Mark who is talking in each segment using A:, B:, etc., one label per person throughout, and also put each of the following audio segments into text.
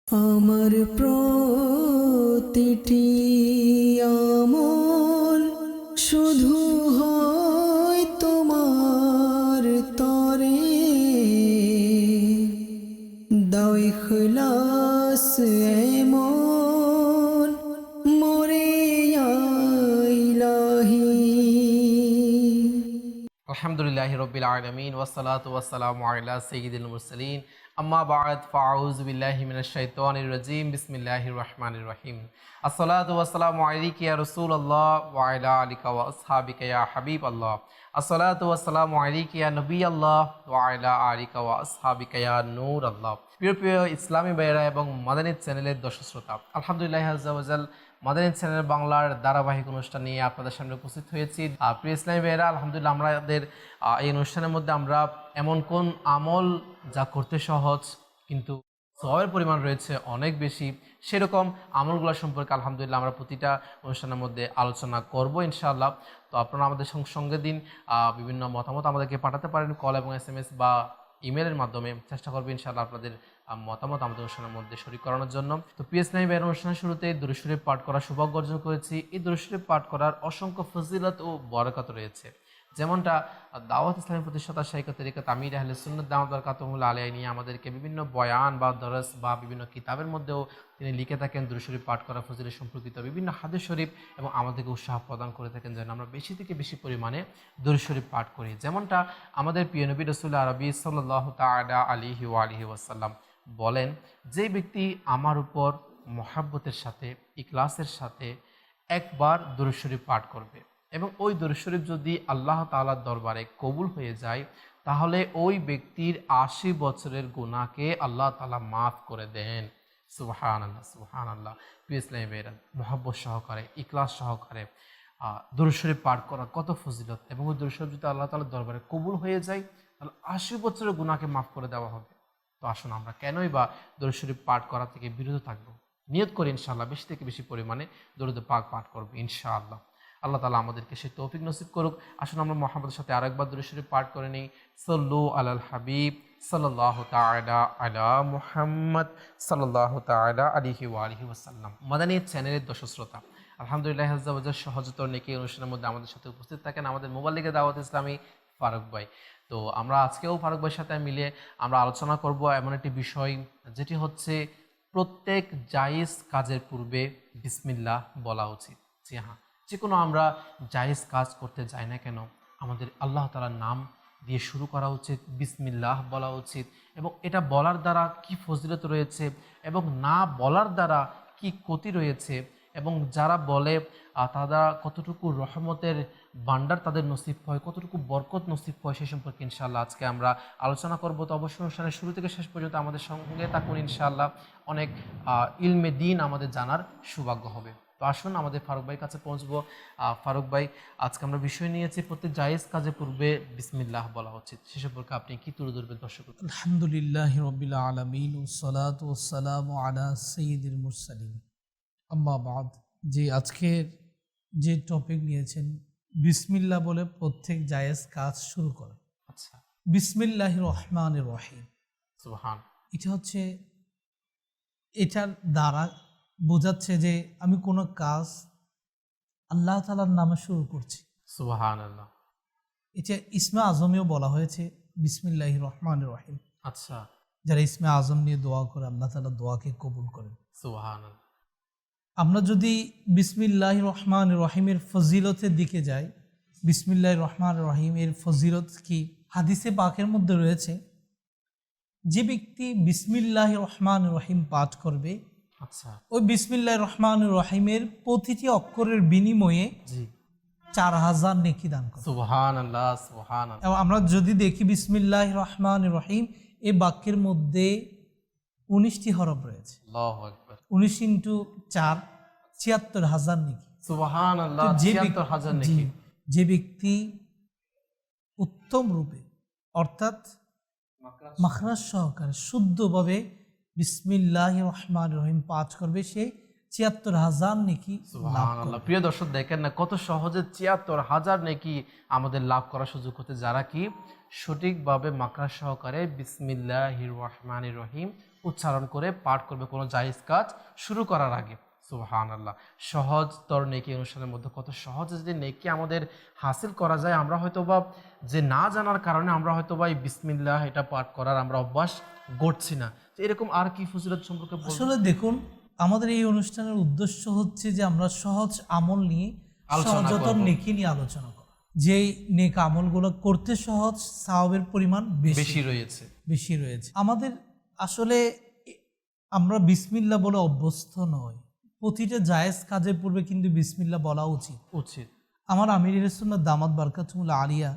A: আমার প্রতিটি আমল শুধু হয় তোমার তরে, দাও ইখলাস এমন মোরে ইয়া ইলাহি।
B: আলহামদুলিল্লাহি রাব্বিল আলামিন ওয়াসসালাতু ওয়াসসালামু আলা সাইয়্যিদিল মুরসালিন আম্মা বা'দ ফাআউযু বিল্লাহি মিনাশ শাইতানির রাজীম বিসমিল্লাহির রহমানির রহিম। আসসালাতু ওয়াসসালামু আলাইকা ইয়া রাসূলুল্লাহ ওয়া আলা আলিকা ওয়া আসহাবিকা ইয়া হাবিবাল্লাহ। আসসালাতু ওয়াসসালামু আলাইকা ইয়া নবিয়াল্লাহ ওয়া আলা আলিকা ওয়া আসহাবিকা ইয়া নূরাল্লাহ। প্রিয় প্রিয় ইসলামী ভাইয়েরা এবং মাদানী চ্যানেলের দর্শক শ্রোতা, আলহামদুলিল্লাহ আযজা ওয়া জাল মাদানী চ্যানেল বাংলার ধারাবাহিক অনুষ্ঠান নিয়ে আপনাদের সামনে উপস্থিত হয়েছি। প্রিয় ইসলামী ভাইয়েরা, আলহামদুলিল্লাহ আমাদের এই অনুষ্ঠানের মধ্যে আমরা এমন কোন আমল যা করতে সহজ কিন্তু সওয়াবের পরিমাণ রয়েছে অনেক বেশি, সেরকম আমলগুলো সম্পর্কে আলহামদুলিল্লাহ আমরা প্রতিটা অনুষ্ঠানের মধ্যে আলোচনা করব ইনশাআল্লাহ। তো আপনারা আমাদের সঙ্গে দিন, বিভিন্ন মতামত আমাদেরকে পাঠাতে পারেন কল এবং SMS বা ইমেলের মাধ্যমে। চেষ্টা করবেন ইনশাআল্লাহ আপনাদের মতামত আমাদের অনুষ্ঠানের মধ্যে শরীক করানোর জন্য। তো PS9 ভাইয়ের অনুষ্ঠানের শুরুতে দুরূদ শরীফ পাঠ করার সৌভাগ্য অর্জন করেছি। এই দুরূদ শরীফ পাঠ করার অসংখ্য ফজিলত ও বরকত রয়েছে, যেমনটা দাওয়াত ইসলামের প্রতিষ্ঠাতা শাইখ তরিকত আমির আহলে সুন্নাত দাওয়াত বারাকাতুহুল্লাহ আলাইহি নিয়ে আমাদেরকে বিভিন্ন বয়ান বা দরস বা বিভিন্ন কিতাবের মধ্যেও তিনি লিখে থাকেন দুরূদ শরীফ পাঠ করা ফজিলত সম্পর্কিত বিভিন্ন হাদিস শরীফ, এবং আমাদেরকে উৎসাহ প্রদান করে থাকেন যেন আমরা বেশি থেকে বেশি পরিমাণে দুরূদ শরীফ পাঠ করি। যেমনটা আমাদের প্রিয় নবী রাসূলুল্লাহ আরবি সাল্লাল্লাহু তাআলা আলাইহি ওয়া আলিহি ওয়াসাল্লাম বলেন, যে ব্যক্তি আমার উপর মহাব্বতের সাথে ইখলাসের সাথে একবার দুরূদ শরীফ পাঠ করবে এবং ওই দুরূদ শরীফ যদি আল্লাহ তাআলার দরবারে কবুল হয়ে যায়, তাহলে ওই ব্যক্তির ৮০ বছরের গুনাহকে আল্লাহ তাআলা মাফ করে দেন। সুবহানাল্লাহ, সুবহানাল্লাহ। প্রিয় ইসলামী ভাইয়েরা, মহব্বত সহকারে ইখলাস সহকারে দুরূদ শরীফ পাঠ করা কত ফজিলত, এবং ওই দুরূদ শরীফ যদি আল্লাহ তাআলার দরবারে কবুল হয়ে যায় তাহলে ৮০ বছরের গুনাহকে মাফ করে দেওয়া হবে। তো আসুন আমরা কেনই বা দরুদ শরীফ পাঠ করা থেকে বিরত থাকবো? নিয়ত করি ইনশাআল্লাহ বেশি থেকে বেশি পরিমাণে দরুদ পাক পাঠ করবো ইনশাআল্লাহ। আল্লাহ তাআলা আমাদেরকে সেই তৌফিক নসিব করুক। আসুন আমরা মুহাম্মদের সাথে আরেকবার দরুদ শরীফ পাঠ করে নিই। সাল্লু আলাল হাবিব সাল্লাল্লাহু তাআলা আলা মুহাম্মদ সাল্লাল্লাহু তাআলা আলাইহি ওয়া আলিহি ওয়াসাল্লাম। মাদানী চ্যানেলের দর্শক শ্রোতা, আলহামদুলিল্লাহ আযজা ওয়া জাল সহজতর নেকি অনুষ্ঠানের মধ্যে আমাদের সাথে উপস্থিত থাকেন আমাদের মুবাল্লিগে দাওয়াত ইসলামী ফারুক ভাই। তো আমরা আজকেও ফারুক ভাইয়ের সাথে মিলে আমরা আলোচনা করব এমন একটি বিষয়, যেটি হচ্ছে প্রত্যেক জায়েজ কাজের পূর্বে বিসমিল্লাহ বলা উচিত। জি হ্যাঁ, যে কোনো আমরা জায়েজ কাজ করতে যাই না কেন আমাদের আল্লাহ তাআলার নাম দিয়ে শুরু করা উচিত, বিসমিল্লাহ বলা উচিত। এবং এটা বলার দ্বারা কি ফজিলত রয়েছে এবং না বলার দ্বারা কি ক্ষতি রয়েছে, এবং যারা বলে তারা কতটুকু রহমতের ভান্ডার তাদের নসিব হয়, কতটুকু বরকত নসিব হয়, সে সম্পর্কে ইনশাআল্লাহ আজকে আমরা আলোচনা করব। তো অবশ্যই অনুষ্ঠানের শুরু থেকে শেষ পর্যন্ত আমাদের সঙ্গে থাকুন ইনশাআল্লাহ। অনেক ইলমে দ্বীন আমাদের জানার সৌভাগ্য হবে। তো আসুন আমাদের ফারুক ভাইয়ের কাছে পৌঁছবো। ফারুক ভাই, আজকে আমরা বিষয় নিয়েছি প্রত্যেক জায়েজ কাজের পূর্বে বিসমিল্লাহ বলা উচিত, সে সম্পর্কে আপনি কি তুলে ধরবেন দর্শক?
C: আলহামদুলিল্লাহি রাব্বিল আলামিন ওয়াসসালাতু ওয়াসসালামু আলা সাইয়্যিদিল মুরসালিন আম্মা বাদ। যে আজকের যে টপিক নিয়েছেন, বিসমিল্লাহ বলে প্রত্যেক জায়েজ কাজ শুরু করে।
B: আচ্ছা,
C: বিসমিল্লাহির রহমানির রহিম,
B: সুবহান।
C: এটা হচ্ছে এটার দ্বারা বোঝাচ্ছে যে আমি কোনো কাজ আল্লাহ তাআলার নামে শুরু করছি।
B: সুবহানাল্লাহ।
C: এটা ইসমে আজমেও বলা হয়েছে বিসমিল্লাহির রহমানির রহিম।
B: আচ্ছা,
C: যারা ইসমে আজম নিয়ে দোয়া করে আল্লাহ তাআলা দোয়াকে কবুল করেন।
B: সুবহানাল্লাহ।
C: আমরা যদি বিসমিল্লাহির রহমানির রহিমের ফজিলতের দিকে যাই, বিসমিল্লাহির রহমানির রহিমের ফজিলত কি? হাদিসে পাকের মধ্যে রয়েছে, যে ব্যক্তি বিসমিল্লাহির রহমানির রহিম পাঠ করবে,
B: আচ্ছা,
C: ওই বিসমিল্লাহির রহমানির রহিমের প্রতিটি অক্ষরের বিনিময়ে
B: জি,
C: 4000 নেকি দান করে।
B: সুবহানাল্লাহ, সুবহানাল্লাহ।
C: এবং আমরা যদি দেখি বিসমিল্লাহির রহমানির রহিম এই বাক্যের মধ্যে 19টি হরফ রয়েছে।
B: আল্লাহু আকবার।
C: 19 ইন্টু 4 ৭৬,০০০ নেকি।
B: সুবহানাল্লাহ,
C: তো যে
B: ৭৬,০০০
C: জি,
B: নেকি।
C: যে ব্যক্তি উত্তম রূপে অর্থাৎ মাখরাজ সহকারে শুদ্ধভাবে বিসমিল্লাহির রহমানির রহিম পাঠ করবে, সে ৭৬,০০০ নেকি লাভ
B: সুবহানাল্লাহ।
C: করবে।
B: প্রিয় দর্শক, দেখেন না কত সহজে ৭৬,০০০ নেকি আমাদের লাভ করার সুযোগ হতে, যারা কি সঠিকভাবে মাকরাজ সহকারে বিসমিল্লাহির রহমানির রহিম উচ্চারণ করে পাঠ করবে কোনো জায়েজ কাজ শুরু করার আগে। সুবহানাল্লাহ। সহজতর নেকি অনুষ্ঠানের মধ্যে কত সহজে যদি নেকি আমাদের হাসিল করা যায়, আমরা হয়তো বা যে না জানার কারণে আমরা হয়তো বা এই বিসমিল্লাহ এটা পাঠ করার আমরা অভ্যাস গড়ছি না। তো এরকম আর কি ফজিলত সম্পর্কে বলবো?
C: আসলে দেখুন, আমাদের এই অনুষ্ঠানের উদ্দেশ্য হচ্ছে যে আমরা সহজ আমল নিয়ে, সহজতর নেকি নিয়ে আলোচনা করা। যেই নেক আমলগুলো করতে সহজ, সওয়াবের পরিমাণ
B: বেশি রয়েছে।
C: বেশি রয়েছে। আমাদের আসলে আমরা বিসমিল্লাহ বলে অভ্যস্ত নয়। প্রতিটা জায়েজ কাজের পূর্বে কিন্তু বিসমিল্লাহ বলা উচিত। আমার আমির সুন্নাত দামাত বারকাতুহুল আলিয়া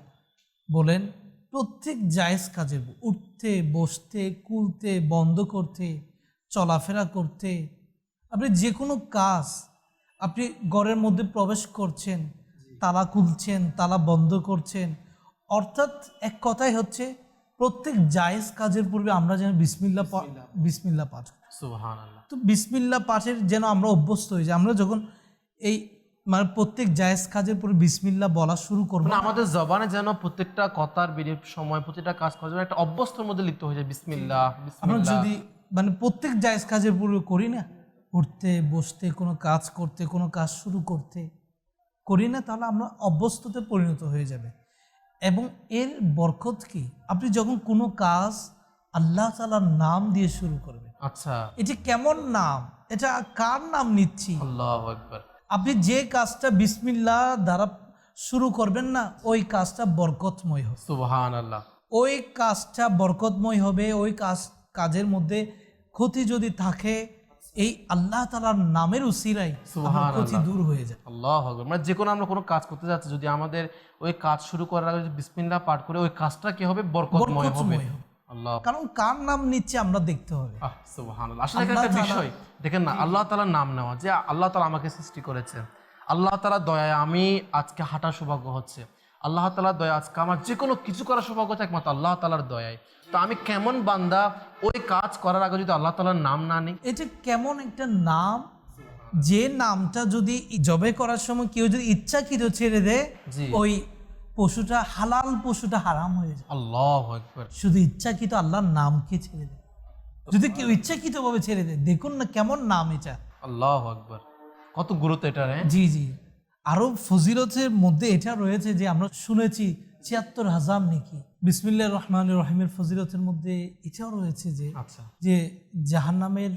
C: বলেন, প্রত্যেক জায়েজ কাজের উঠতে, বসতে, কুলতে, বন্ধ করতে, চলাফেরা করতে, আপনি যে কোনো কাজ, আপনি ঘরের মধ্যে প্রবেশ করছেন, তালা খুলছেন, তালা বন্ধ করছেন, অর্থাৎ এক কথাই হচ্ছে প্রত্যেক জায়েজ কাজের পূর্বে আমরা যেন বিসমিল্লাহ পাঠ করি।
B: সুবহানাল্লাহ।
C: তো বিসমিল্লাহ পাঠের যেন আমরা অভ্যস্ত হয়ে যাই। আমরা যখন এই মানে প্রত্যেক জায়েজ কাজের পরে বিসমিল্লাহ বলা শুরু করবো,
B: মানে আমাদের জবানে যেন প্রত্যেকটা কথার বেরিয়ে সময়, প্রত্যেকটা কাজ করার জন্য একটা অভ্যস্তর মধ্যে লিপ্ত হয়ে যায় বিসমিল্লাহ
C: আমরা
B: বিসমিল্লাহ।
C: যদি মানে প্রত্যেক জায়েজ কাজের পূর্বে করি না, উঠতে, বসতে, কোনো কাজ করতে, কোনো কাজ শুরু করতে করি না, তাহলে আমরা অভ্যস্ততে পরিণত হয়ে যাবে। এবং এর বরকত কি, আপনি যখন কোনো কাজ আল্লাহ তাআলার নাম দিয়ে শুরু করবেন,
B: আচ্ছা,
C: এটি কেমন নাম, এটা কার নাম নিচ্ছি,
B: আল্লাহু আকবার।
C: আপনি যে কাজটা বিসমিল্লাহ দ্বারা শুরু করবেন না, ওই কাজটা বরকতময় হবে।
B: সুবহানাল্লাহ।
C: ওই কাজটা বরকতময় হবে। ওই কাজের মধ্যে ক্ষতি যদি থাকে, এই আল্লাহ তাআলার নামের উসিলায় আপনার ক্ষতি দূর হয়ে যায়।
B: আল্লাহু আকবার। মানে যে কোনো আমরা কোনো কাজ করতে যাচ্ছি, যদি আমাদের ওই কাজ শুরু করার আগে যদি বিসমিল্লাহ পাঠ করে, ওই কাজটা কি হবে? বরকতময় হবে। আল্লাহ,
C: কারণ কার নাম নিচ্ছে আমরা দেখতে হবে।
B: সুবহানাল্লাহ। আসলে একটা বিষয় দেখেন না, আল্লাহ তাআলার নাম নেওয়া, যে আল্লাহ তাআলা আমাকে সৃষ্টি করেছেন, আল্লাহ তাআলার দয়ায় আমি আজকে হাঁটার সৌভাগ্য হচ্ছে, আল্লাহ তাআলার দয়া আজকে আমার যে কোনো কিছু করার সৌভাগ্য হচ্ছে একমাত্র আল্লাহ তাআলার দয়ায়। তো আমি কেমন বান্দা ওই কাজ করার আগে যদি আল্লাহ তাআলার নাম না নিই?
C: এটা কেমন একটা নাম, যে নামটা যদি জবে করার সময় কেউ যদি ইচ্ছাকৃত ছেড়ে দেয়, ওই পশুটা, হালাল পশুটা হারাম হয়ে যায়।
B: আল্লাহু আকবার।
C: শুধু ইচ্ছাকৃত আল্লাহর নামকে ছেড়ে দেয়, যদি কেউ ইচ্ছাকৃত ভাবে ছেড়ে দেয়, দেখুন না কেমন নাম এটা।
B: আল্লাহু আকবার, কত গুরুত্ব এটা।
C: জি জি। আরো ফজিলতের মধ্যে এটা রয়েছে যে আমরা শুনেছি ৭৬,০০০ নেকি। বিসমিল্লাহির রহমানির রহিমের ফজিলতের মধ্যে এটাও রয়েছে যে
B: আচ্ছা,
C: যে জাহান্নামের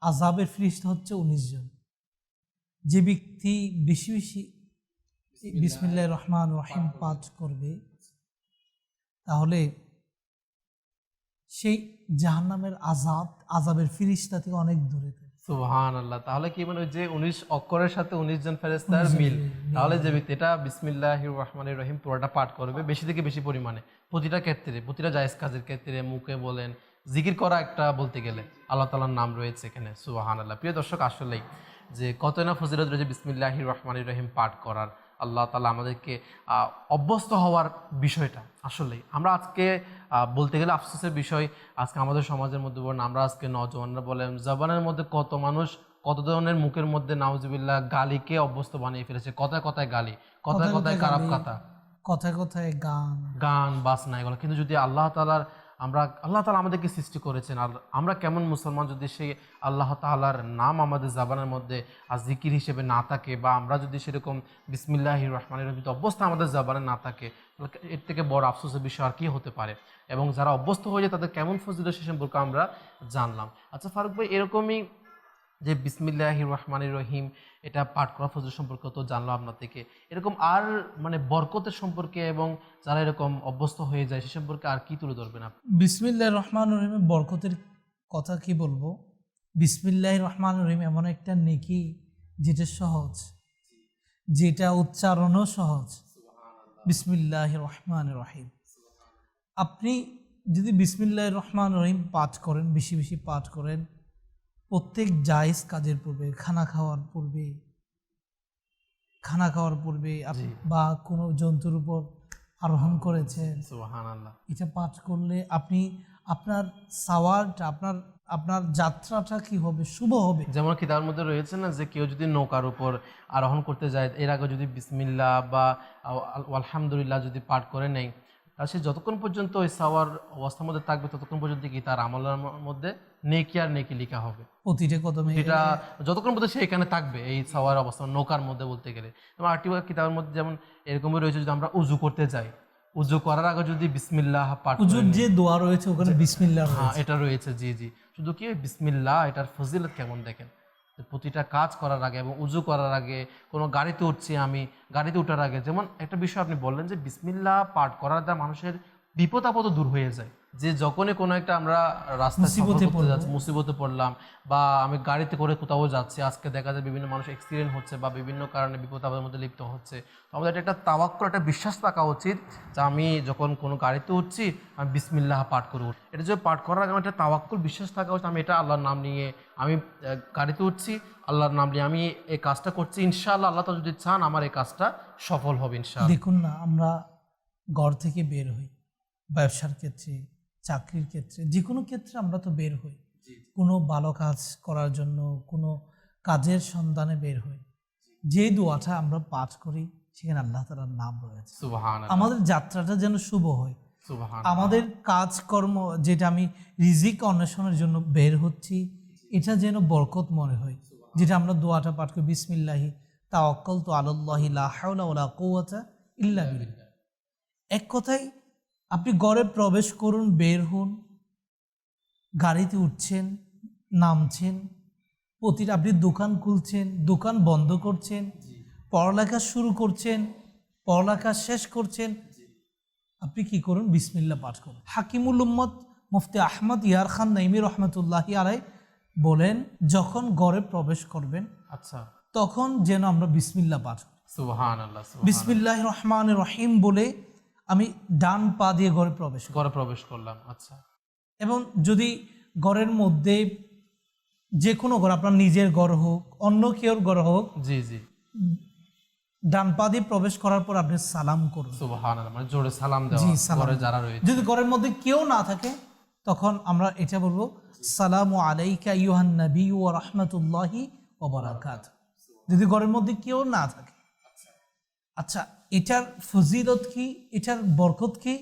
C: আযাবের ফেরেশতা হচ্ছে ১৯ জন। যে ব্যক্তি বেশি বেশি বিসমিল্লাহির রহমানির রহিম পাঠ করবে, তাহলে সেই জাহান্নামের আযাবের ফেরেশতা থেকে অনেক দূরে থাকে।
B: সুবহানাল্লাহ। তাহলে কি মানে যে ১৯ অক্ষরের সাথে ১৯ জন ফেরেশতার মিল, তাহলে যে ব্যক্তি এটা বিসমিল্লাহির রহমানির রহিম পুরোটা পাঠ করবে বেশি থেকে বেশি পরিমাণে, প্রতিটা ক্ষেত্রে, প্রতিটা জায়েজ কাজের ক্ষেত্রে, মুখে বলেন, জিকির করা একটা বলতে গেলে আল্লাহ তাআলার নাম রয়েছে এখানে। সুবহানাল্লাহ। প্রিয় দর্শক, আসলেই যে কত না ফজিলত রয়েছে বিসমিল্লাহির রহমানির রহিম পাঠ করার। আল্লাহ তাআলা আমাদেরকে অভ্যস্ত হওয়ার বিষয়টা, আসলেই আমরা আজকে বলতে গেলে আফসোসের বিষয়, আজকে আমাদের সমাজের মধ্যে বলেন, আমরা আজকে নওজওয়ানরা বলেন, জবানের মধ্যে কত মানুষ কত ধরনের মুখের মধ্যে নাউজুবিল্লাহ গালিকে অভ্যস্ত বানিয়ে ফেলেছে। কথায় কথায় গালি, কথায় কথায় খারাপ কথা,
C: কথায় কথায়
B: গান বাজনা, এগুলো। কিন্তু যদি আল্লাহ তাআলার আল্লাহ তাআলা আমাদেরকে সৃষ্টি করেছেন, আর আমরা কেমন মুসলমান যদি সেই আল্লাহ তাআলার নাম আমাদের জবানের মধ্যে জিকির হিসেবে না থাকে, বা আমরা যদি সেরকম বিসমিল্লাহির রহমানির রহিম অভ্যস্ত আমাদের জবানে না থাকে, এর থেকে বড় আফসোসের বিষয় আর কি হতে পারে। এবং যারা অভ্যস্ত হয়ে যায় তাদের কেমন ফজিলত সে সম্পর্কে আমরা জানলাম। আচ্ছা ফারুক ভাই, এরকমই যে বিসমিল্লাহির রহমানির রহিম এটা পাঠ করা ফজিলত সম্পর্কে তো জানলাম আপনার থেকে, এরকম আর মানে বরকতের সম্পর্কে এবং যারা এরকম অভ্যস্ত হয়ে যায় সে সম্পর্কে আর কি তুলে ধরবেন আপনি?
C: বিসমিল্লাহির রহমানির রহিমের বরকতের কথা কি বলবো। বিসমিল্লাহির রহমানির রহিম এমন একটা নেকি যেটা সহজ, যেটা উচ্চারণও সহজ। বিসমিল্লাহির রহমানির রহিম, আপনি যদি বিসমিল্লাহির রহমানির রহিম পাঠ করেন, বেশি বেশি পাঠ করেন, প্রত্যেক জায়েজ কাজের পূর্বে, খানা খাওয়ার পূর্বে বা কোনো জন্তুর উপর আরোহণ করেছেন,
B: সুবহানাল্লাহ,
C: এটা পাঠ করলে আপনি আপনার সাওয়ারটা, আপনার যাত্রাটা কি হবে, শুভ হবে।
B: যেমন কি তার মধ্যে রয়েছে না, যে কেউ যদি নৌকার উপর আরোহণ করতে যায়, এর আগে যদি বিসমিল্লাহ বা আলহামদুলিল্লাহ যদি পাঠ করে নেয়, তাহলে সে যতক্ষণ পর্যন্ত ওই সাওয়ার অবস্থার মধ্যে থাকবে ততক্ষণ পর্যন্ত কি তার আমলের মধ্যে নেকি আর নেকি লেখা হবে।
C: প্রতিটা কদমে
B: এটা যতক্ষণ পর্যন্ত সে এখানে থাকবে এই সাওয়ার অবস্থান নৌকার মধ্যে বলতে গেলে। এবং আরেকটি কিতাবের মধ্যে যেমন এরকমই রয়েছে, যদি আমরা উজু করতে যাই, উজু করার আগে যদি বিসমিল্লাহ পাঠ করে
C: উজুর যে দোয়া রয়েছে ওখানে বিসমিল্লাহ
B: হ্যাঁ
C: রয়েছে।
B: এটা রয়েছে, জি জি। শুধু কি বিসমিল্লাহ, এটার ফজিলত কেমন দেখেন, যে প্রতিটা কাজ করার আগে এবং উজু করার আগে, কোনো গাড়িতে উঠছি আমি, গাড়িতে ওঠার আগে, যেমন একটা বিষয় আপনি বললেন যে বিসমিল্লাহ পাঠ করার দ্বারা মানুষের বিপদ আপদ দূর হয়ে যায়। যে যখনই কোনো একটা আমরা রাস্তায় সফর
C: মুসিবতে
B: করতে যাচ্ছি, মুসিবতে পড়লাম, বা আমি গাড়িতে করে কোথাও যাচ্ছি, আজকে দেখা যায় বিভিন্ন মানুষ অ্যাক্সিডেন্ট হচ্ছে বা বিভিন্ন কারণে বিপদ আপদের মধ্যে লিপ্ত হচ্ছে, তো আমাদের একটা তাওয়াক্কুল, একটা বিশ্বাস থাকা উচিত যে আমি যখন কোনো গাড়িতে উঠছি আমি বিসমিল্লাহ পাঠ করব। এটা যে পাঠ করার আগে আমার একটা তাওয়াক্কুল বিশ্বাস থাকা উচিত, আমি এটা আল্লাহর নাম নিয়ে আমি গাড়িতে উঠছি, আল্লাহর নাম নিয়ে আমি এই কাজটা করছি, ইনশাআল্লাহ আল্লাহ তাআলা যদি চান আমার এই কাজটা সফল হবে ইনশাআল্লাহ।
C: দেখুন না, আমরা ঘর থেকে বের হই, ব্যবসার ক্ষেত্রে, চাকরির ক্ষেত্রে, যে কোনো ক্ষেত্রে আমরা তো বের হই কোনো ভালো কাজ করার জন্য, কোনো কাজের সন্ধানে বের হই। যে দোয়াটা আমরা পাঠ করি সেখানে আল্লাহ তাআলার নাম রয়েছে।
B: সুবহানাল্লাহ,
C: আমাদের যাত্রাটা যেন শুভ হয়।
B: সুবহানাল্লাহ,
C: আমাদের কাজকর্ম, যেটা আমি রিজিক অন্বেষণের জন্য বের হচ্ছি, এটা যেন বরকত মনে হয়। যেটা আমরা দোয়াটা পাঠ করি, বিসমিল্লাহি তাওয়াক্কালতু আলাল্লাহি লা হাওলা ওয়ালা কুওয়াতা ইল্লা বিল্লাহ। এক কথায় আপনি ঘরে প্রবেশ করুন, বের হন, গাড়িতে উঠছেন, নামছেন, প্রতিটা আপনি দোকান খুলছেন, দোকান বন্ধ করছেন, পড়ালেখা শুরু করছেন, পড়ালেখা শেষ করছেন, আপনি কি করুন? বিসমিল্লাহ পাঠ করুন। হাকিমুল উম্মত মুফতি আহমদ ইয়ার খান নাইমি রহমতুল্লাহি আলাই বলেন, যখন ঘরে প্রবেশ করবেন
B: আচ্ছা,
C: তখন যেন আমরা বিসমিল্লাহ পাঠ করি।
B: সুবহানাল্লাহ,
C: বিসমিল্লাহ রহমান রহিম বলে আমি ডান পা দিয়ে ঘরে প্রবেশ করি
B: ঘরে প্রবেশ করলাম। আচ্ছা,
C: এবং যদি ঘরের মধ্যে যে কোনো ঘর, আপনার নিজের ঘর হোক, অন্য কেউর ঘর হোক,
B: জি জি,
C: ডান পা দিয়ে প্রবেশ করার পর আপনি সালাম করুন।
B: সুবহানাল্লাহ, মানে জোরে সালাম দেওয়া
C: জি, সালাম।
B: ঘরে যারা রয়েছে।
C: যদি ঘরের মধ্যে কেউ না থাকে তখন আমরা এটা বলবো, সালামু আলাইকা আইয়ুহান নবী ওয়া রাহমাতুল্লাহি ওয়া বারাকাতুহু। যদি ঘরের মধ্যে কেউ না থাকে, আচ্ছা, এটার ফজিলত কি, এটার বরকত কি?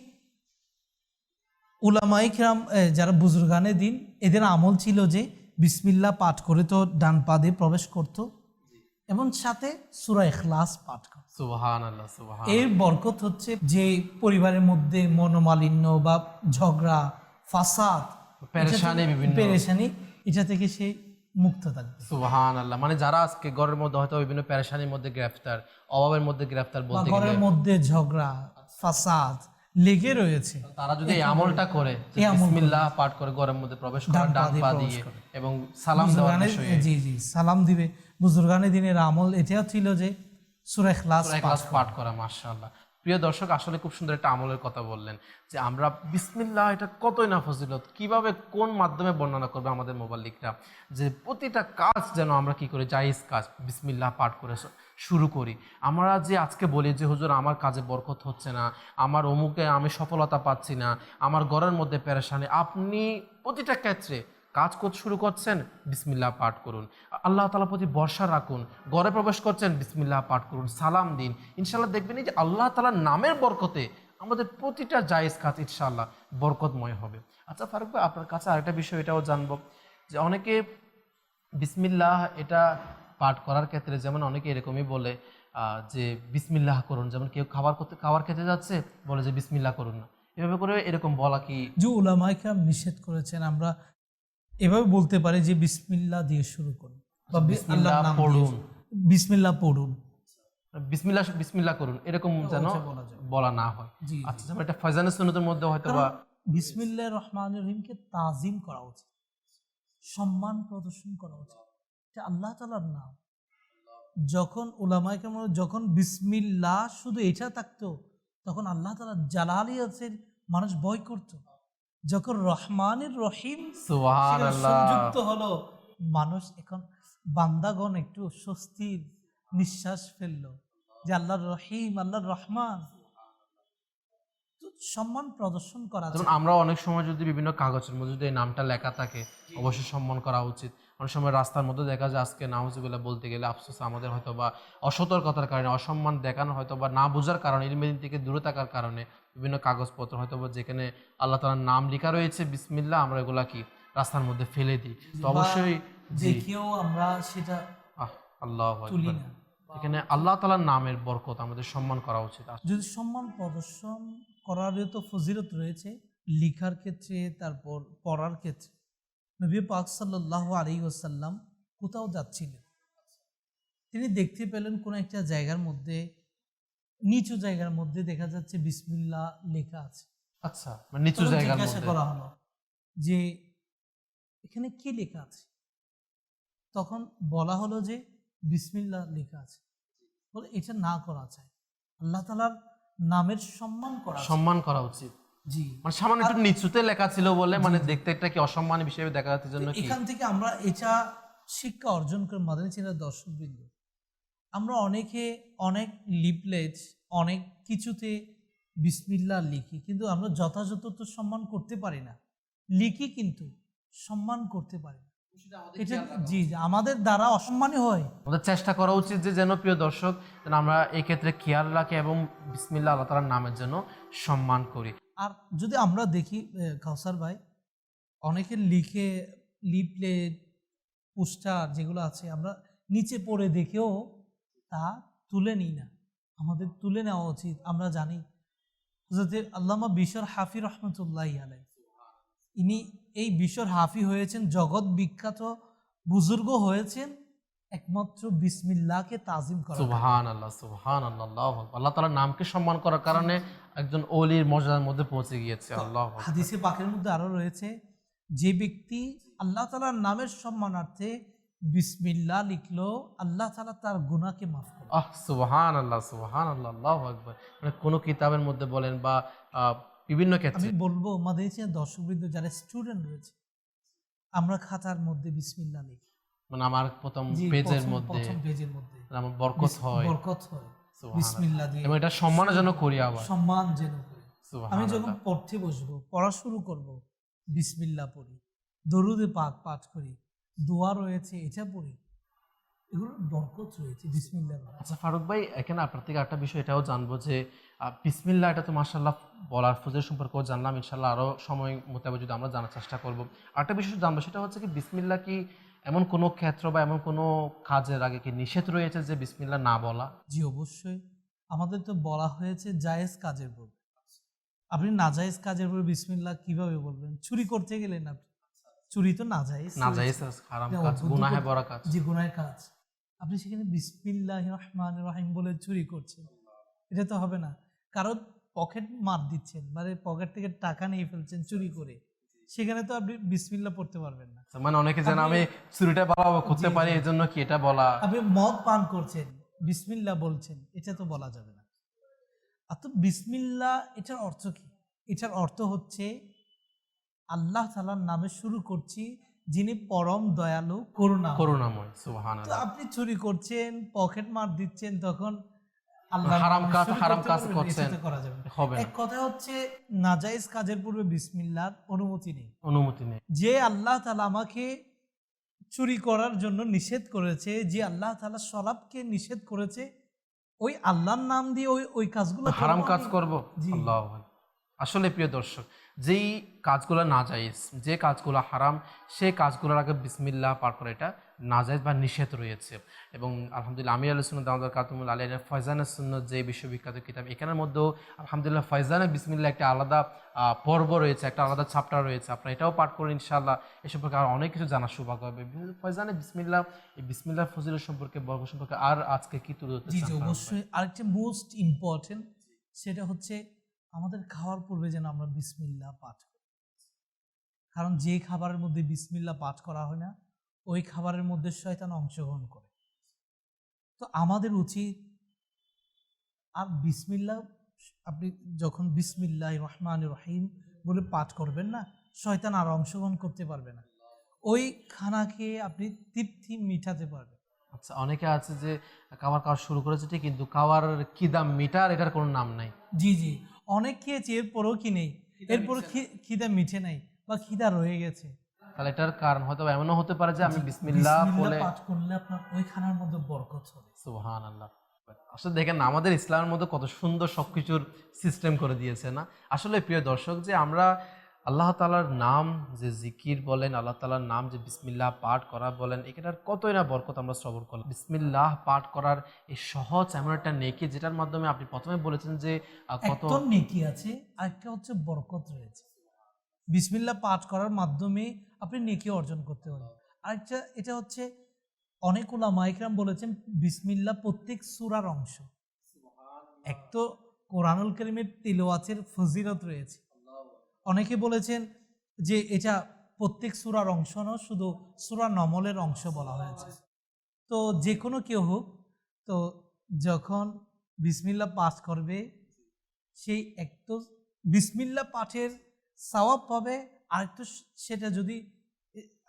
C: উলামায়ে কিরাম, যারা বুজুর্গানে দিন, এদের আমল ছিল যে বিসমিল্লাহ পাঠ করে তো ডান পা দিয়ে প্রবেশ করত এবং সাথে সূরা ইখলাস পাঠ করত।
B: সুবহানাল্লাহ, সুবহানাল্লাহ,
C: এর বরকত হচ্ছে যে পরিবারের মধ্যে মনোমালিন্য বা ঝগড়া, ফাসাদ, পেরেশানি, এটা থেকে সে মুক্ত থাকবে।
B: সুবহানাল্লাহ, মানে যারা আজকে ঘরের মধ্যে হয়তো বিভিন্ন পেরেশানির মধ্যে গ্রেফতার, অভাবের মধ্যে গ্রেফতার বলতে গেলে,
C: ঘরের মধ্যে ঝগড়া, ফাসাদ লেগে রয়েছে,
B: তারা যদি এই আমলটা করে, বিসমিল্লাহ পাঠ করে ঘরের মধ্যে প্রবেশ করে ডান পা দিয়ে এবং সালাম দেওয়ার বিষয়ে,
C: জি জি, সালাম দিবে। বুজুর্গানে দিনের আমল এটাও ছিল যে সূরা ইখলাস
B: পাঠ করা। মাশাআল্লাহ, প্রিয় দর্শক, আসলে খুব সুন্দর একটা আমলের কথা বললেন যে আমরা বিসমিল্লাহ, এটা কতই না ফজিলত, কিভাবে কোন মাধ্যমে বর্ণনা করবে আমাদের মোবাল্লিকরা, যে প্রতিটা কাজ যেন আমরা কি করে জায়েজ কাজ বিসমিল্লাহ পাঠ করে শুরু করি। আমরা যে আজকে বলি যে হুজুর আমার কাজে বরকত হচ্ছে না, আমার অমুকে আমি সফলতা পাচ্ছি না, আমার ঘরের মধ্যে পেরেশানি, আপনি প্রতিটা ক্ষেত্রে কাজ করতে শুরু করছেন, বিসমিল্লাহ পাঠ করুন। আল্লাহ তাআলার প্রতি ভরসা রাখুন, ঘরে প্রবেশ করছেন, বিসমিল্লাহ পাঠ করুন, সালাম দিন, ইনশাআল্লাহ দেখবেন যে আল্লাহ তাআলার নামের বরকতে আমাদের প্রতিটা জায়েজ কাজ ইনশাআল্লাহ বরকতময় হবে। আচ্ছা ফারুক ভাই, আপনার কাছে আরেকটা বিষয় এটাও জানবো যে অনেকে বিসমিল্লাহ এটা পাঠ করার ক্ষেত্রে, যেমন অনেকে এরকমই বলে যে বিসমিল্লাহ করুন, যেমন কেউ খাবার খেতে যাচ্ছে বলে যে বিসমিল্লাহ করুন না, এভাবে করে এরকম বলা কি?
C: যে উলামায়ে কিরাম নিষেধ করেছেন, আমরা এভাবে বলতে পারি যে বিসমিল্লাহ দিয়ে শুরু করুন বা
B: বিসমিল্লাহ
C: আল্লাহর নাম
B: পড়ুন,
C: বিসমিল্লাহ পড়ুন,
B: বিসমিল্লাহ করুন, এরকম যেন বলা না হয়। আচ্ছা, যেমন এটা ফয়জানে সুন্নতের মধ্যে হয়তো বা
C: বিসমিল্লাহির রহমানির রহিমকে তাজিম করা উচিত, সম্মান প্রদর্শন করা উচিত। এটা আল্লাহ তাআলার নাম। যখন উলামায়ে কেরাম, যখন বিসমিল্লাহ শুধু এটা থাকতো তখন আল্লাহ তাআলার জালালিয়াতের মানুষ ভয় করত। যখন রহমানির রহিম সংযুক্ত হলো, মানুষ এখন বান্দাগণ একটু স্বস্তির নিঃশ্বাস ফেললো যে আল্লাহর রহিম, আল্লাহর রহমান, সম্মান প্রদর্শন করা।
B: যেমন আমরা অনেক সময় যদি বিভিন্ন কাগজের মধ্যে যদি এই নামটা লেখা থাকে, অবশ্যই সম্মান করা উচিত। অনেক সময় রাস্তার মধ্যে দেখা যায়, আজকে নাউজুবিল্লাহ বলতে গেলে আফসোস, আমাদের হয়তো বা অসতর্কতার কারণে, অসম্মান দেখানো, হয়তো বা না বোঝার কারণে, ইলমের থেকে দূরে থাকার কারণে বিভিন্ন কাগজপত্র হয়তো বা যেখানে আল্লাহ তাআলার নাম লেখা রয়েছে বিসমিল্লাহ, আমরা এগুলা কি রাস্তার মধ্যে ফেলে দিই, তো অবশ্যই জি
C: দেখেও আমরা সেটা
B: আল্লাহ
C: তুলি না।
B: এখানে আল্লাহ তাআলার নামের বরকত আমাদের সম্মান করা উচিত।
C: যদি সম্মান প্রদর্শন করারও তো ফজিলত রয়েছে, লিখার ক্ষেত্রে, তারপর পড়ার ক্ষেত্রে। নবী পাক সাল্লাল্লাহু আলাইহি ওয়াসাল্লাম কোথাও যাচ্ছিলেন, তিনি দেখতে পেলেন কোন একটা জায়গার মধ্যে, নিচু জায়গার মধ্যে দেখা যাচ্ছে বিসমিল্লাহ লেখা আছে।
B: আচ্ছা, মানে নিচু
C: তখন
B: জায়গার
C: জিজ্ঞাসা
B: মধ্যে
C: করা হলো যে এখানে কি লেখা আছে? তখন বলা হলো যে বিসমিল্লাহ লেখা আছে। বলে এটা না করা চাই, আল্লাহ তাআলার নামের
B: সম্মান করা উচিত।
C: জি,
B: মানে সামান্য একটু নিচুতে লেখা ছিল বলে মানে দেখতে একটা কি অসম্মান হিসেবে দেখা যাচ্ছে জন্য কি
C: এখান থেকে আমরা এটা শিক্ষা অর্জন করে মাদানী চ্যানেলের দর্শকবৃন্দ, আমরা অনেকে অনেক লিফলেট, অনেক কিছুতে বিসমিল্লাহ লিখি, কিন্তু আমরা যথাযথ তো সম্মান করতে পারি না। লিখি কিন্তু সম্মান করতে পারি না। এটা জি আমাদের দ্বারা অসম্মানই হয়।
B: আমাদের চেষ্টা করা উচিত যে যেন প্রিয় দর্শক যেন আমরা এই ক্ষেত্রে খেয়াল রাখি এবং বিসমিল্লাহ আল্লাহ তাআলার নামের জন্য সম্মান করি।
C: আর যদি আমরা দেখি কাউসার ভাই, অনেকে লিখে লিফলেট, পোস্টার যেগুলো আছে আমরা নিচে পড়ে দেখেও তা তুলে নিই না, আমাদের তুলে নেওয়া উচিত। আমরা জানি হযরত আল্লামা বিশর হাফি রহমতুল্লাহি আলাইহি, ইনি এই বিশর হাফি হয়েছেন, জগৎ বিখ্যাত বুজুর্গ হয়েছেন একমাত্র বিসমিল্লাহকে তাজিম করা।
B: সুবহানাল্লাহ, সুবহানাল্লাহ, আল্লাহু আকবার। আল্লাহ তাআলার নামকে সম্মান করার কারণে একজন ওলির মর্যাদার মধ্যে পৌঁছে গিয়েছে। আল্লাহু আকবার।
C: হাদিসে পাকের মধ্যে আরো রয়েছে, যে ব্যক্তি আল্লাহ তাআলার নামের সম্মানার্থে বিসমিল্লাহ লিখলো, আল্লাহ তাআলা তার গুনাহকে মাফ করে।
B: সুবহানাল্লাহ, সুবহানাল্লাহ, আল্লাহু আকবার। মানে কোন কিতাবের মধ্যে বলেন বা বিভিন্ন ক্ষেত্রে
C: আমি বলবো মাদানী চ্যানেলের দর্শকবৃন্দ যারা স্টুডেন্ট রয়েছে, আমরা খাতার মধ্যে বিসমিল্লাহ লিখি,
B: মানে আমার প্রথম
C: জি,
B: পেজের
C: প্রথম
B: মধ্যে
C: পেজের মধ্যে
B: আমার বরকত হয়,
C: বরকত হয়
B: সুবহানাল্লাহ।
C: বিসমিল্লাহ দিয়ে,
B: এবং এটা সম্মানের জন্য করি আবার।
C: সম্মান যেন করি। আমি
B: সুবহানাল্লাহ।
C: যখন পড়তে বসবো, পড়া শুরু করব, বিসমিল্লাহ পড়ি, দরুদে পাক পাঠ করি, দোয়া রয়েছে এটা পড়ি, এগুলো বরকত রয়েছে বিসমিল্লাহ।
B: আচ্ছা ফারুক ভাই, এখানে আপনার থেকে একটা বিষয় এটাও জানবো যে বিসমিল্লাহ এটা তো মাশাআল্লাহ বলার ফজিলত সম্পর্কেও জানলাম, ইনশাআল্লাহ আরও সময় মোতাবেক যদি আমরা জানার চেষ্টা করবো। আরেকটা বিষয় জানবো, সেটা হচ্ছে কি বিসমিল্লাহ কি এমন কোনো ক্ষেত্র বা এমন কোনো কাজের আগে কি নিষেধ রয়েছে যে বিসমিল্লাহ না বলা?
C: জি অবশ্যই, আমাদের তো বলা হয়েছে জায়েজ কাজের পর। আপনি নাজায়েজ কাজের পর বিসমিল্লাহ কিভাবে বলবেন? চুরি করতে গেলেন আপনি, চুরি তো নাজায়েজ,
B: হারাম কাজ, গুনাহে বড় কাজ।
C: জি গুনাহের কাজ, আপনি সেখানে বিসমিল্লাহির রহমানির রহিম বলে চুরি করছেন, এটা তো হবে না। কারণ পকেট মার দিচ্ছেন, মানে পকেট থেকে টাকা নিয়ে ফেলছেন চুরি করে, সেখানে তো আপনি বিসমিল্লাহ পড়তে পারবেন না।
B: মানে অনেকে যেন আমি চুরিটা পালাবো করতে পারি এই জন্য কি এটা বলা।
C: আপনি মদ পান করছেন, বিসমিল্লাহ বলছেন, এটা তো বলা যাবে না। আর তো বিসমিল্লাহ এটার অর্থ কি? এটার অর্থ হচ্ছে আল্লাহ তাআলার নামে শুরু করছি, যিনি পরম দয়ালু
B: করুণাময়।
C: তো
B: সুবহানাল্লাহ।
C: আপনি চুরি করছেন, পকেট মার দিচ্ছেন, তখন আল্লাহ
B: হারাম কাজ করছেন,
C: করা যাবে না।
B: হবে না।
C: এক কথা হচ্ছে নাজায়েজ কাজের পূর্বে বিসমিল্লাহর অনুমতি নেই। যে আল্লাহ তাআলা আমাকে চুরি করার জন্য নিষেধ করেছে, যে আল্লাহ তাআলা শরাবকে নিষেধ করেছে, ওই আল্লাহর নাম দিয়ে ওই কাজগুলো
B: হারাম কাজ করব। আল্লাহু আকবার। আসলে প্রিয় দর্শক, যেই কাজগুলো নাজায়েজ, যে কাজগুলো হারাম, সেই কাজগুলোর আগে বিসমিল্লাহ পাঠ করা এটা নাজায়েজ বা নিষেধ রয়েছে। এবং আলহামদুলিল্লাহ আমি আহলে সুন্নাত দাওয়াত কাতুমুল আলাইহির ফয়জানে সুন্নাত যে বিশ্ববিখ্যাত কিতাব, এখানের মধ্যেও আলহামদুলিল্লাহ ফয়জানে বিসমিল্লাহ একটা আলাদা পর্ব রয়েছে, একটা আলাদা চ্যাপ্টার রয়েছে। আপনারা এটাও পাঠ করুন, ইনশাআল্লাহ এ সম্পর্কে আর অনেক কিছু জানার সৌভাগ্য হবে। ফয়জানে বিসমিল্লাহ, এই বিসমিল্লাহ ফজিলত সম্পর্কে, বরকত সম্পর্কে আর আজকে কি তুলে ধরতে চান?
C: জি অবশ্যই। আরেকটা মোস্ট ইম্পর্টেন্ট, সেটা হচ্ছে আমাদের খাওয়ার পূর্বে যেন আমরা বিসমিল্লাহ পাঠ করি। কারণ যে খাবারের মধ্যে বিসমিল্লাহ পাঠ করা হয় না, ওই খাবারের মধ্যে শয়তান অংশগ্রহণ করে। তো আমাদের উচিত, আর বিসমিল্লাহ আপনি যখন বিসমিল্লাহির রহমানির রহিম বলে পাঠ করবেন না, শয়তান আর অংশগ্রহণ করতে পারবে না, ওই খানাকে আপনি তৃপ্তি মিটাতে পারবেন।
B: আচ্ছা, অনেকে আছে যে খাওয়া শুরু করেছে ঠিক, কিন্তু খাওয়ার কি দাম মিটার, এটার কোনো নাম নাই।
C: জি অনেক খেয়েছি, এরপরও কি নেই, এরপরও খিদা মিঠে নাই বা খিদা রয়ে গেছে।
B: তাহলে এটার কারণ হয়তো এমনও হতে পারে যে আমি বিসমিল্লাহ বলে
C: পাঠ করলে আপনার ওই খানার মধ্যে বরকত হবে।
B: সুবহানাল্লাহ। আসলে দেখেন আমাদের ইসলামের মধ্যে কত সুন্দর সবকিছুর সিস্টেম করে দিয়েছে না। আসলে প্রিয় দর্শক, যে আমরা আল্লাহ তাআলার নাম যে জিকির বলেন, আল্লাহ তাআলার নাম যে বিসমিল্লাহ পাঠ করা বলেন, এটার কতই না বরকত আমরা শ্রবণ করলাম। বিসমিল্লাহ পাঠ করার এই সহজ এমন একটা নেকি, যেটার মাধ্যমে আপনি প্রথমে বলেছেন যে কত
C: একটা নেকি আছে, আরেকটা হচ্ছে বরকত রয়েছে। বিসমিল্লাহ পাঠ করার মাধ্যমে আপনি নেকি অর্জন করতে পারবেন। আরেকটা, এটা হচ্ছে অনেক উলামা ইকরাম বলেছেন বিসমিল্লাহ প্রত্যেক সূরার অংশ। এক তো কোরআনুল কারীমের তিলাওয়াতের ফজিলত রয়েছে, অনেকে বলেছেন যে এটা প্রত্যেক সূরার অংশ নয়, শুধু সূরা নমলের অংশ বলা হয়েছে। তো যে কোনো কেউ হোক, তো যখন বিসমিল্লাহ পাঠ করবে সেই এক তো বিসমিল্লাহ পাঠের সওয়াব পাবে, আরেকটু সেটা যদি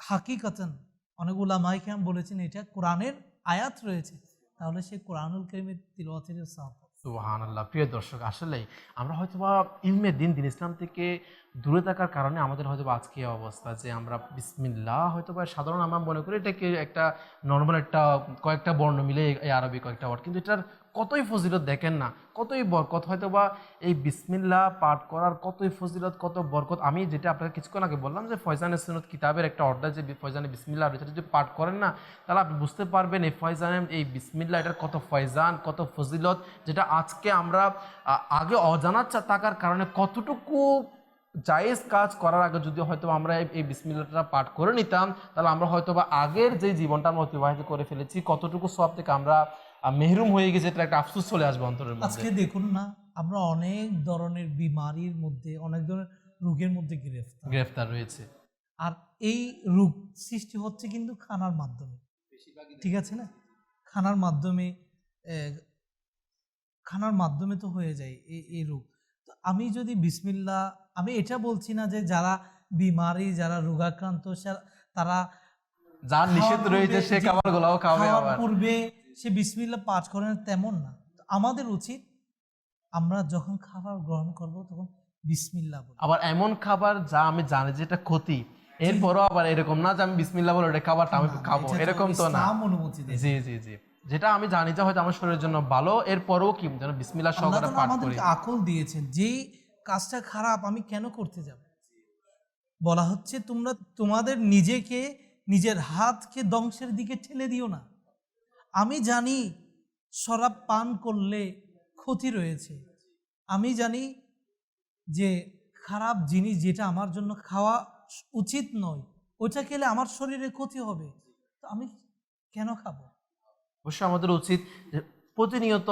C: হাকিকাতান অনেক উলামায়ে কেরাম বলেছেন এটা কোরআনের আয়াত রয়েছে, তাহলে সে কোরআনুল কারীমের তিলাওয়াতের সওয়াব পাবে।
B: সুবহানাল্লাহ। প্রিয় দর্শক, আসলেই আমরা হয়তোবা ইলমে দিন ইসলাম থেকে দূরে থাকার কারণে আমাদের হয়তোবা আজকে এই অবস্থা, যে আমরা বিসমিল্লাহ হয়তোবা সাধারণ আমরা মনে করি এটাকে একটা নর্মাল একটা কয়েকটা বর্ণ মিলে এই আরবি কয়েকটা ওয়ার্ড, কিন্তু এটার কতই ফজিলত দেখেন না, কতই বরকত। হয়তোবা এই বিসমিল্লাহ পাঠ করার কতই ফজিলত, কত বরকত। আমি যেটা আপনাকে কিছুক্ষণ আগে বললাম যে ফয়জানে সুন্নত কিতাবের একটা অর্ডার, যে ফয়জানে বিসমিল্লাহ রয়েছে, যদি পাঠ করেন না তাহলে আপনি বুঝতে পারবেন এই ফয়জানে এই বিসমিল্লাহ এটার কত ফয়জান, কত ফজিলত, যেটা আজকে আমরা আগে অজানা থাকার কারণে কতটুকু জায়েজ কাজ করার আগে যদি হয়তো আমরা এই বিসমিল্লাহটা পাঠ করে নিতাম, তাহলে আমরা হয়তোবা আগের যে জীবনটা আমরা অতিবাহিত করে ফেলেছি কতটুকু সওয়াব থেকে আমরা মেহরুম হয়ে গেছে, এটা একটা আফসোস চলে আসবে অন্তরের মধ্যে।
C: আজকে দেখুন না, আমরা অনেক ধরনের বিমারির মধ্যে, অনেক ধরনের রোগের মধ্যে
B: গ্রেফতার রয়েছে।
C: আর এই রোগ সৃষ্টি হচ্ছে কিন্তু খানার মাধ্যমে, ঠিক আছে না? খানার মাধ্যমে তো হয়ে যায় এই রোগ। তো আমি যদি বিসমিল্লাহ, আমি এটা বলছি না যে যারা বিমারি, যারা রোগাক্রান্ত তারা
B: যার নিষেধ রয়েছে সে খাবারগুলোও খাবে, আবার
C: পূর্বে সে বিসমিল্লাহ পাঠ করেন, তেমন না। আমাদের উচিত আমরা যখন খাবার গ্রহণ করব তখন বিসমিল্লাহ বলবো।
B: আবার এমন খাবার যা আমি জানি যে এটা ক্ষতি, এরপরও আবার এরকম না যে আমি বিসমিল্লাহ বলে এটা খাবারটা আমি খাবো, এরকম তো না। জি জি জি, যেটা আমি জানি যে হয়তো আমার শরীরের জন্য ভালো, এরপরও কি যেন বিসমিল্লাহ সহকারে পাঠ করি।
C: আকল দিয়েছেন, যেই কাজটা খারাপ আমি কেন করতে যাব? বলা হচ্ছে তোমরা তোমাদের নিজের হাতকে ধ্বংসের দিকে ঠেলে দিও না। আমি জানি শরাব পান করলে ক্ষতি রয়েছে, আমি জানি যে খারাপ জিনিস যেটা আমার জন্য খাওয়া উচিত নয়, ওটা খেলে আমার শরীরে ক্ষতি হবে, তো আমি কেন খাবো?
B: অবশ্যই আমাদের উচিত প্রতিনিয়ত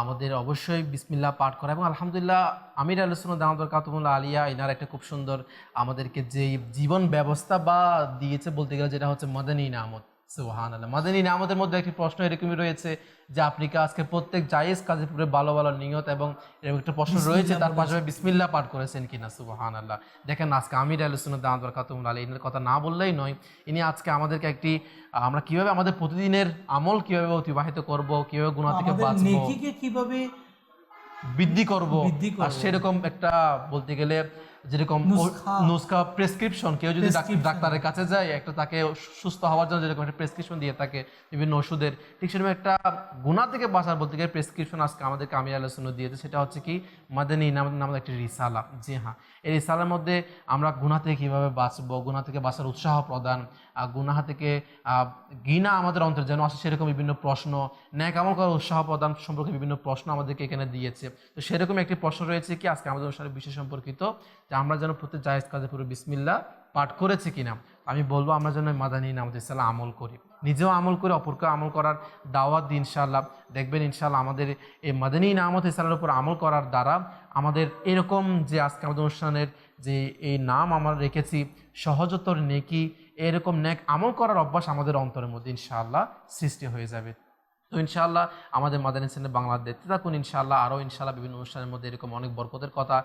B: আমাদের অবশ্যই বিসমিল্লাহ পাঠ করা। এবং আলহামদুলিল্লাহ আমির আহলে সুন্নাত দাওয়াত বরকাতুহুল আলিয়া ইনার একটা খুব সুন্দর আমাদেরকে যে জীবন ব্যবস্থা বা দিয়েছে বলতে গেলে, যেটা হচ্ছে মাদানী নামত। সুবহানাল্লাহ। মাদানী নামতের মধ্যে একটি প্রশ্ন এরকমই রয়েছে যে আপনি কি আজকে প্রত্যেক জায়েজ কাজের পরে ভালো ভালো নিয়ত এবং এরকম একটা প্রশ্ন রয়েছে তার পাশাপাশি বিসমিল্লাহ পাঠ করেছেন কিনা। সুবহানাল্লাহ। দেখেন আজকে আমির আহলে সুন্নাত দাওয়াত বরকাতুহুল আলিয়া ইনার কথা না বললেই নয়, ইনি আজকে আমাদেরকে একটি আমরা কিভাবে আমাদের প্রতিদিনের আমল কিভাবে অতিবাহিত করব, কিভাবে গুনাহ থেকে বাঁচবো,
C: নেকিকে কিভাবে
B: বৃদ্ধি করব, আর সেরকম একটা বলতে গেলে যেরকম নুসখা প্রেসক্রিপশন, কেউ যদি ডাক্তারের কাছে যায় একটা তাকে সুস্থ হওয়ার জন্য যেরকম একটা প্রেসক্রিপশন দিয়ে থাকে বিভিন্ন ওষুধের, ঠিক সেরকম একটা গুনাহ থেকে বাঁচার বলতে গেলে প্রেসক্রিপশন আজকে আমাদেরকে আমির আহলে সুন্নাত দিয়েছে। সেটা হচ্ছে কি মাদানী নামের একটি রিসালা। জি হ্যাঁ, এই রিসালার মধ্যে আমরা গুনাহ থেকে কীভাবে বাঁচবো, গুনাহ থেকে বাঁচার উৎসাহ প্রদান, গুনাহ থেকে ঘৃণা আমাদের অন্তরে যেন আসে সেরকম বিভিন্ন প্রশ্ন, ন্যাক আমল করার উৎসাহ প্রদান সম্পর্কে বিভিন্ন প্রশ্ন আমাদেরকে এখানে দিয়েছে। তো সেরকম একটি প্রশ্ন রয়েছে কি আজকে আমাদের অনুষ্ঠানের বিষয় সম্পর্কিত, যে আমরা যেন প্রত্যেক জায়েজ কাজে পুরো বিসমিল্লাহ পাঠ করেছি কিনা। আমি বলবো আমরা যেন মাদানী নামত ইসলাম আমল করি, নিজেও আমল করে অপরকে আমল করার দাওয়াত দিই ইনশাআল্লাহ। দেখবেন ইনশাআল্লাহ আমাদের এই মাদানী নামত ইসলামের উপর আমল করার দ্বারা আমাদের এরকম যে আজকে আমাদের অনুষ্ঠানের যে এই নাম আমরা রেখেছি সহজতর নেকি, এরকম নেক আমল করার অভ্যাস আমাদের অন্তরের মধ্যে ইনশাআল্লাহ সৃষ্টি হয়ে যাবে। তো ইনশাআল্লাহ আমাদের মাদানী চ্যানেল বাংলা দেখতে থাকুন। ইনশাআল্লাহ আরও ইনশাআল্লাহ বিভিন্ন অনুষ্ঠানের মধ্যে এরকম অনেক বরকতের কথা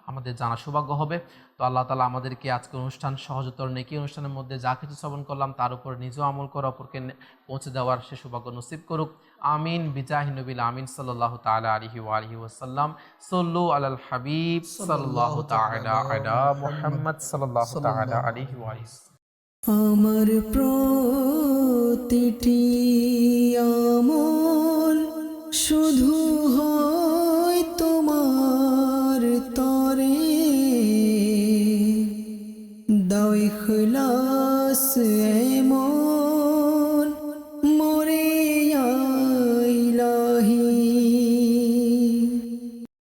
B: আমাদের জানা সৌভাগ্য হবে। তো আল্লাহ তাআলা আমাদেরকে আজকে অনুষ্ঠান সহজতর নেকি অনুষ্ঠানের মধ্যে যা কিছু শ্রবণ করলাম তার উপর নিজেও আমল করে অপরকে পৌঁছে দেওয়ার সে সৌভাগ্য নসিব করুক। আমিন বিজাহি নবিল আমিন সাল্লাল্লাহু তাআলা আলাইহি ওয়া আলিহি ওয়াসাল্লাম। সাল্লু আলাল হাবিব সাল্লাল্লাহু তাআলা আলা মুহাম্মদ সাল্লাল্লাহু তাআলা আলাইহি ওয়া আলিহি।
A: আমার প্রতিটি আমল শুধু